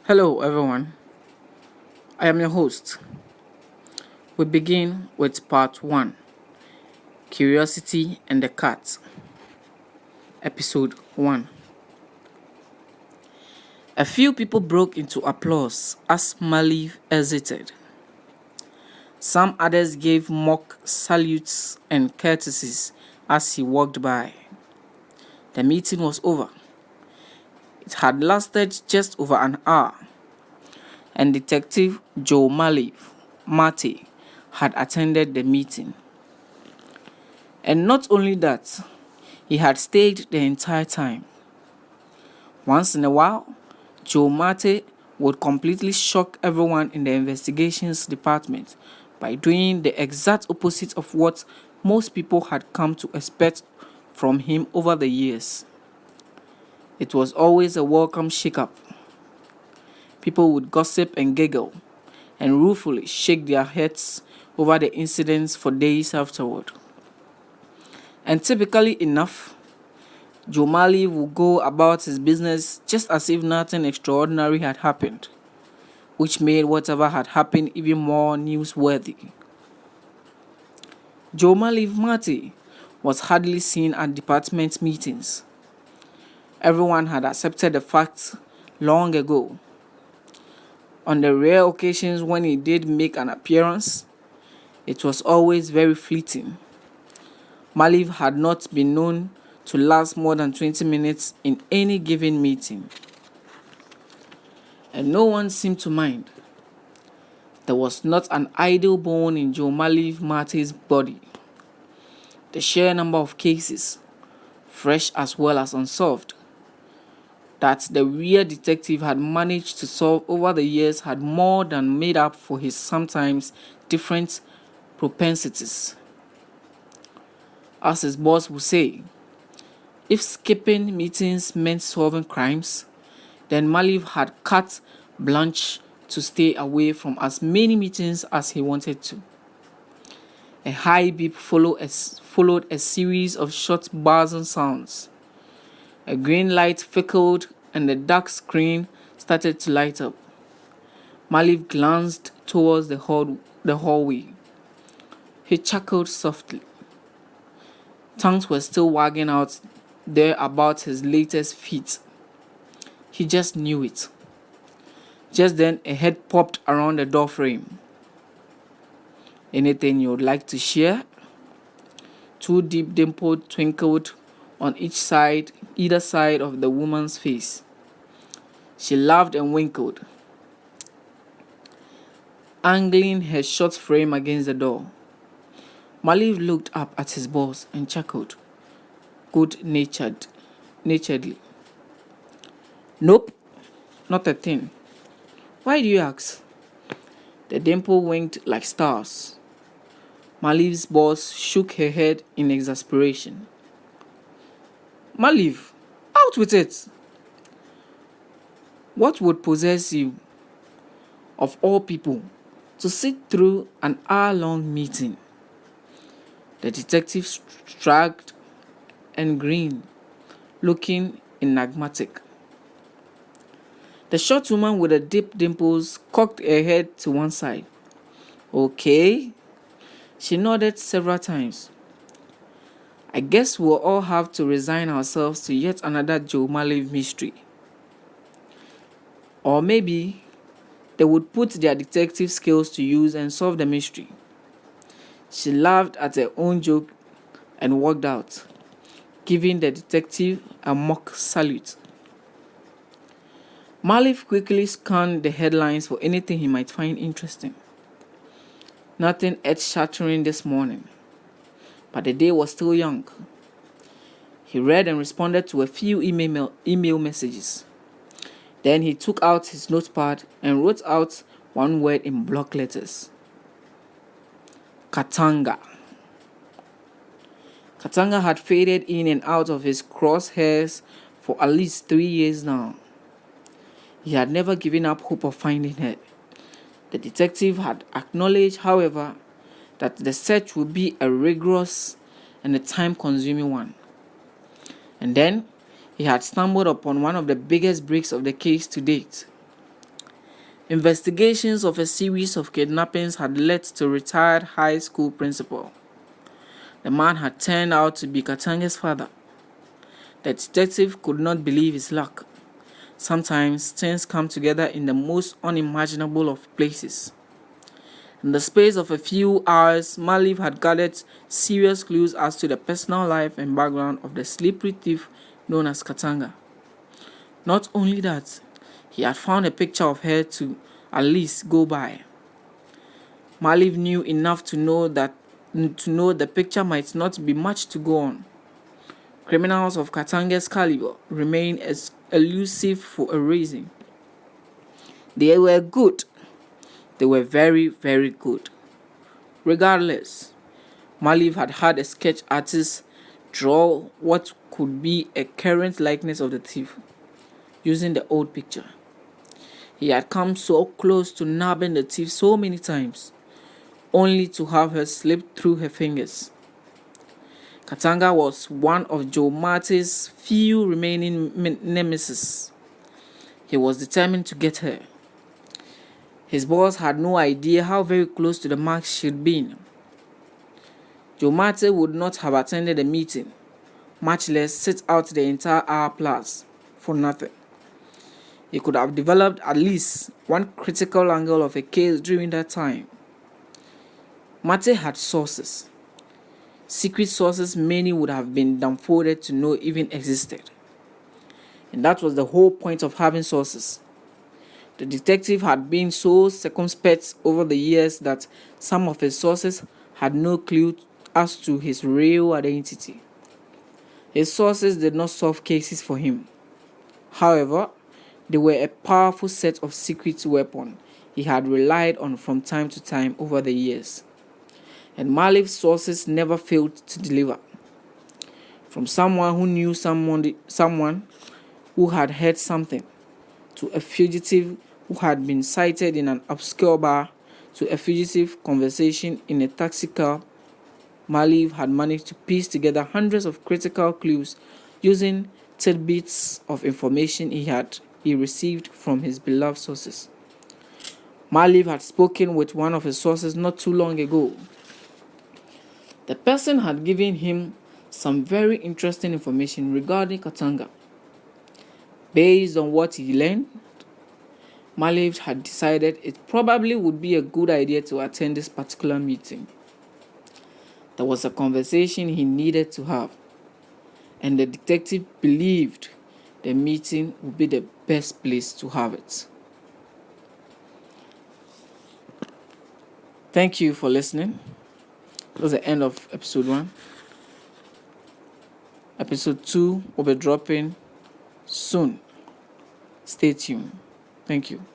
Hello, everyone. I am your host. We begin with part 1, Curiosity and the Cat, episode 1. A few people broke into applause as Maleev exited. Some others gave mock salutes and courtesies as he walked by. The meeting was over. It had lasted just over an hour, and Detective Joe Maleev, Marty, had attended the meeting. And not only that, he had stayed the entire time. Once in a while, Joe Mate would completely shock everyone in the investigations department by doing the exact opposite of what most people had come to expect from him over the years. It was always a welcome shake-up. People would gossip and giggle and ruefully shake their heads over the incidents for days afterward. And typically enough, Joe Maleev would go about his business just as if nothing extraordinary had happened, which made whatever had happened even more newsworthy. Joe Maleev Marty was hardly seen at department meetings. Everyone had accepted the fact long ago. On the rare occasions when he did make an appearance, it was always very fleeting. Maleev had not been known to last more than 20 minutes in any given meeting. And no one seemed to mind. There was not an idle bone in Joe Maleev Marty's body. The sheer number of cases, fresh as well as unsolved, that the weird detective had managed to solve over the years had more than made up for his sometimes different propensities. As his boss would say, if skipping meetings meant solving crimes, then Maleev had carte blanche to stay away from as many meetings as he wanted to. A high beep followed a series of short buzzing sounds. A green light flickered and the dark screen started to light up. Maleev glanced towards the hallway. He chuckled softly. Tongues were still wagging out there about his latest feat. He just knew it. Just then, a head popped around the doorframe. Anything you'd like to share? Two deep dimples twinkled on either side of the woman's face. She laughed and winkled, angling her short frame against the door. Maleev looked up at his boss and chuckled, good-naturedly. Nope, not a thing. Why do you ask? The dimple winked like stars. Maleev's boss shook her head in exasperation. Maleev, out with it! What would possess you, of all people, to sit through an hour-long meeting? The detective shrugged and grinned, looking enigmatic. The short woman with the deep dimples cocked her head to one side. Okay. She nodded several times. I guess we'll all have to resign ourselves to yet another Joe Maleev mystery. Or maybe they would put their detective skills to use and solve the mystery. She laughed at her own joke and walked out, giving the detective a mock salute. Maleev quickly scanned the headlines for anything he might find interesting. Nothing earth-shattering this morning, but the day was still young. He read and responded to a few email messages. Then he took out his notepad and wrote out one word in block letters. Katanga. Katanga had faded in and out of his crosshairs for at least 3 years now. He had never given up hope of finding her. The detective had acknowledged, however, that the search would be a rigorous and a time-consuming one. And then he had stumbled upon one of the biggest breaks of the case to date. Investigations of a series of kidnappings had led to retired high school principal. The man had turned out to be Katanga's father. The detective could not believe his luck. Sometimes things come together in the most unimaginable of places. In the space of a few hours, Maleev had gathered serious clues as to the personal life and background of the slippery thief known as Katanga. Not only that, he had found a picture of her to at least go by. Maleev knew enough to know the picture might not be much to go on. Criminals of Katanga's caliber remain as elusive for a reason. They were good. They were very, very good. Regardless, Maleev had had a sketch artist draw what could be a current likeness of the thief, using the old picture. He had come so close to nabbing the thief so many times, only to have her slip through her fingers. Katanga was one of Joe Maleev's few remaining nemesis. He was determined to get her. His boss had no idea how very close to the mark she'd been. Joe Maleev would not have attended the meeting, much less sit out the entire hour plus, for nothing. He could have developed at least one critical angle of a case during that time. Maleev had sources. Secret sources many would have been dumbfounded to know even existed. And that was the whole point of having sources. The detective had been so circumspect over the years that some of his sources had no clue as to his real identity. His sources did not solve cases for him. However, they were a powerful set of secret weapons he had relied on from time to time over the years. And Maleev's sources never failed to deliver. From someone who knew someone who had heard something, to a fugitive who had been sighted in an obscure bar, to a fugitive conversation in a taxi cab, Maleev had managed to piece together hundreds of critical clues using tidbits of information he received from his beloved sources. Maleev had spoken with one of his sources not too long ago. The person had given him some very interesting information regarding Katanga. Based on what he learned, Maleev had decided it probably would be a good idea to attend this particular meeting. There was a conversation he needed to have, and the detective believed the meeting would be the best place to have it. Thank you for listening. That was the end of episode 1. Episode 2 will be dropping soon. Stay tuned. Thank you.